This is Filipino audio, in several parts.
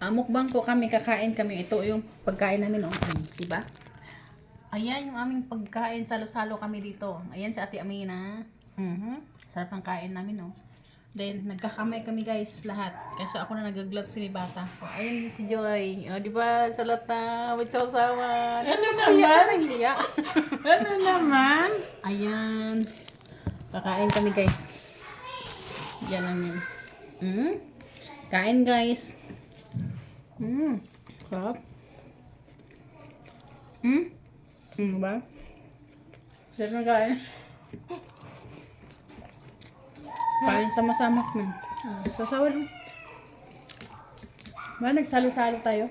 Mukbang po kami, kakain kami. Ito yung pagkain namin, oh. Diba? Ayan yung aming pagkain. Salo-salo kami dito. Ayan si Ate Amina. Sarap ng kain namin, oh. Then, nagkakamay kami guys, lahat. Kasi ako na nag-gloves si bata. Oh, ayan din si Joy. Oh, diba? Salat na. With sausawan. Ano naman? Hiya. Ano naman? Ayan. Kakain kami guys. Yan lang yun. Kain guys. Sarap. Ba? Sarap na kain. Kain sama-sama kami. Sasawa lang. Ba, nagsalo-salo tayo?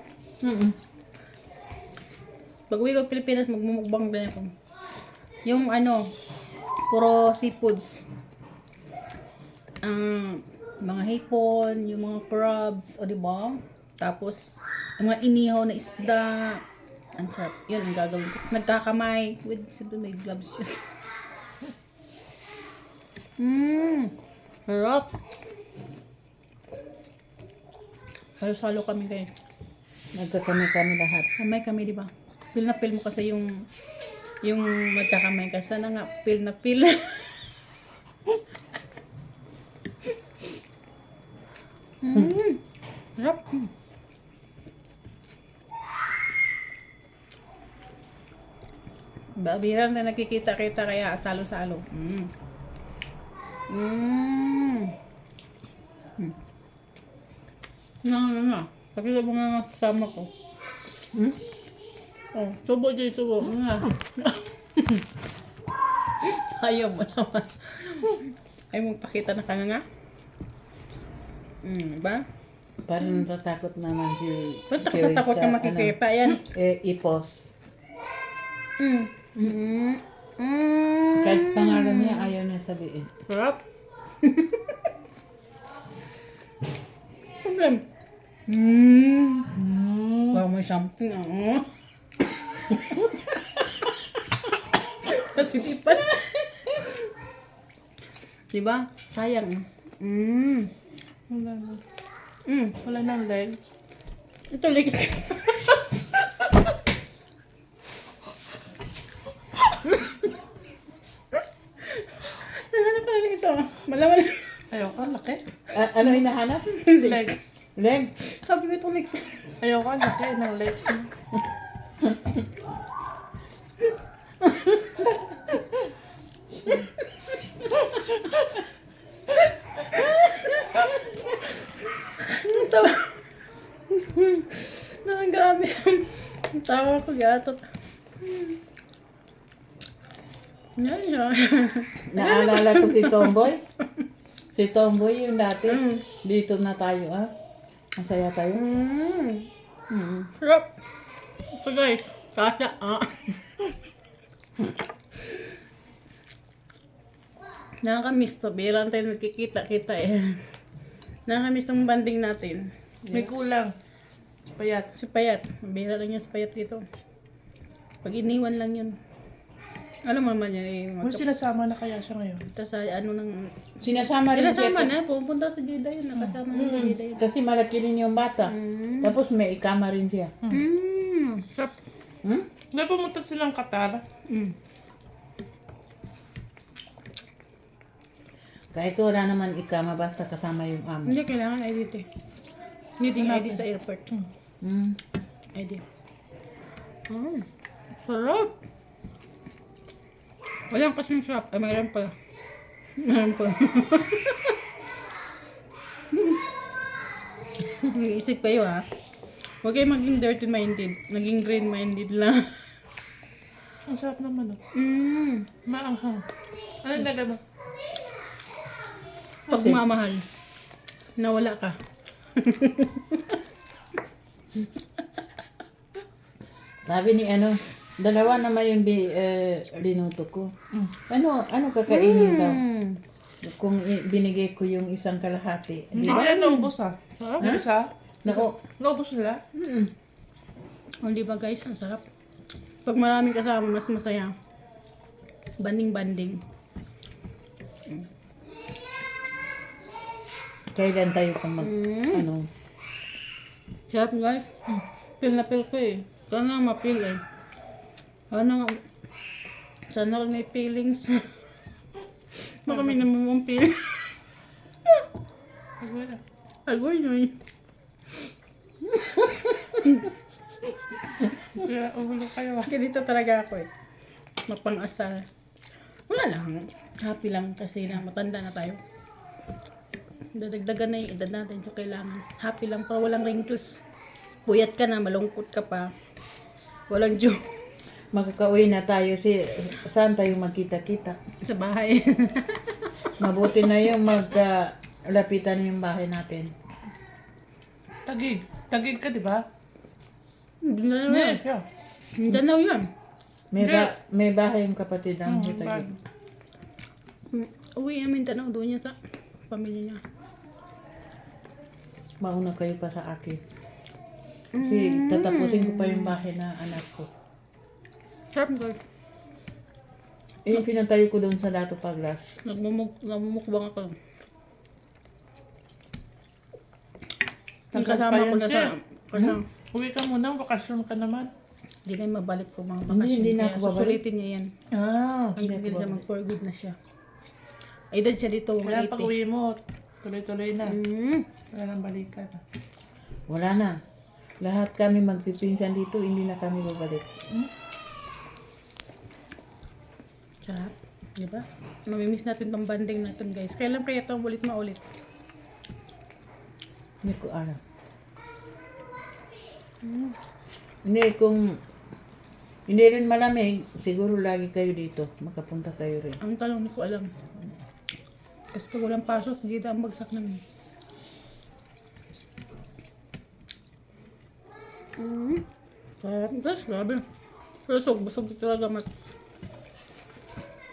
Pag uwi ko Pilipinas, magmumukbang din ako. Yung ano, puro seafoods. Mga hipon, yung mga crabs, o diba? Tapos, yung mga inihaw na isda. Ang sarap. Yun ang gagawin ko. Nagkakamay. With, siyempre may gloves yun. Sarap. Salo-salo kami guys. Nagkakamay-kami lahat. Kamay kami, di ba? Feel na feel mo kasi yung magkakamay ka. Sana nga feel na feel. Sarap. Babirang na nakikita-kita kaya salo-salo. Nga. Pakita mo nga kasama ko. Oh, tubo dyan, tubo. Nga. Ayaw mo naman. Ayaw mong pakita na ka nga. Diba? Parang natatakot naman si Ba't Joy takot sa, ka makikita yan? ipos. Mm. Kahit pangalan niya, ayaw niya sabihin. Sarap. Problem. Wow, may something. Kasi di pa. Diba? Sayang. Wala na. Mm. Wala nang legs. Ito, legs. Nahanap pala ito. Malaman. Ayoko, laki. Ano hinahanap? Legs. Legs. Sabi ko ito, legs. Ayoko, laki ng legs mo. Tawa. Grabe. Tawa ko gatot. Yan siya. Naalala ko si Tomboy. Si Tomboy yung dati. Dito na tayo, ah. Masaya tayo. Sarap. Ito guys. Kasya. Nakakamiss to. Bilang tayo nagkikita-kita eh. Nakakamiss tong banding natin. May kulang. Payat. Si Payat. Bira lang yung si Payat dito. Pag iniwan lang yun. Alam mo naman yan eh. Kung sinasama na kaya siya ngayon. Sa ano nang... Sinasama rin Sinasama siya. na. Pupunta sa Jeddah yun. Nakasama na sa Jeddah yun. Kasi malaki rin yung bata. Tapos may ikama rin siya. Sarap. Hindi pumunta silang Qatar. Kahit wala naman ikama, basta kasama yung amo. Hindi kailangan ID eh. Needing ID sa airport. ID. Sarap. Walang kasing sarap. Ay, mayroon pala. Mayroon pala. Nag-iisip kayo ha. Huwag kayo maging dirty minded. Naging green minded lang. Ang sarap naman oh. Maanghang. Ano nilagay mo? Pagmamahal. Nawala ka. Sabi ni dalawa naman yung linuto ko. Ano kakainin daw? Kung binigay ko yung isang kalahati. Hindi Di ba? nila naubos ah. Isa? Naubos nila? O di ba guys, ang sarap. Pag maraming kasama, mas masaya. Banding-banding. Kailan tayo pa Sarap guys. Feel na feel ko eh. Sana ma-feel eh. Sana may feelings. Baka may namumong feelings. Pagod na. Agoy nyo eh. Kaya ulo kayo ah. Ganito talaga ako eh. Mapang-asal. Wala lang. Happy lang kasi na matanda na tayo. Dadagdagan na yung edad natin. So kailangan happy lang para walang wrinkles. Puyat ka na, malungkot ka pa. Walang joke Magkakauwi na tayo. Saan tayo magkita-kita? sa bahay. Mabuti na yung maglapitan yung bahay natin. Tagig. Tagig ka, di ba? Mindanao Hindi yan. siya. Mindanao yan. May bahay yung kapatid ang Hmm, Tagig. Uwi namin Mindanao. Doon niya sa pamilya niya. Mauna kayo pa sa akin. Kasi tatapusin ko pa yung bahay na anak ko. Sarap guys. Yung pinantayo ko doon sa Dato Paglas. Namumukbang ako. Ang Tagal kasama pa ko yan, na sir. sa... Kasama. Uwi ka muna, bakasyon ka naman. Hindi kayo mabalik po mga Hindi, bakasyon. hindi na Kaya ako babalik. susulitin niya yan. Ah. Ang gagawin siya, mag-for good na siya. Ay, dad siya dito, Kaya pag 180. uwi mo, tuloy-tuloy na. Wala nang balikan. Wala na. Lahat kami magpipinsan dito, hindi na kami babalik. Sarap. Diba? Mamimiss natin tong banding natin guys. Kailan kaya ito ulit maulit? Hindi ko alam. Hindi, kung hindi rin malamig, siguro lagi kayo dito. Makapunta kayo rin. Ang tanong, hindi ko alam. Kasi pag walang pasok, hindi ang bagsak namin. Sarap. Guys, grabe. Busog talaga mat.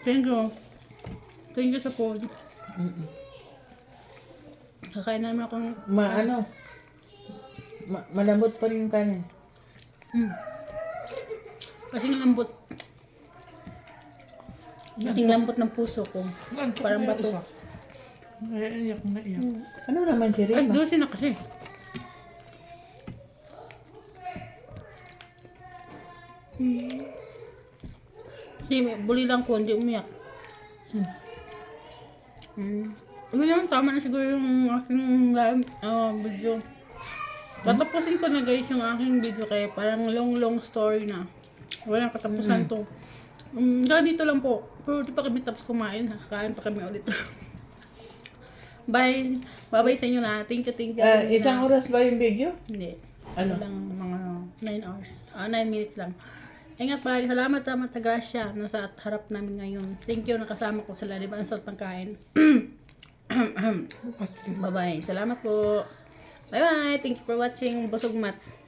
Thank you. Thank you sa food. Kakain na naman akong... Malambot pa rin yung kanin. Kasing lambot. Kasing lambot ng puso ko. Parang bato. Iyak na iyak. Ano naman si As Rima? 12 na kasi. Kasi buli lang ko, hindi umiyak. Ano lang, tama na siguro yung aking live video. Tatapusin ko na guys yung aking video kaya parang long story na. Walang katapusan to. Ganito lang po. Pero di pa kami tapos kumain. Kakain pa kami ulit. Bye. Bye-bye sa inyo na. Thank you. Isang oras ba yung video? Hindi. Ano? Lang mga 9 hours. 9 minutes lang. Ingat palagi. Salamat sa grasya na sa harap namin ngayon. Thank you nakasama ko sila. Di ba ang sarap ng kain? Bye-bye. Salamat po. Bye-bye. Thank you for watching Busog Mats.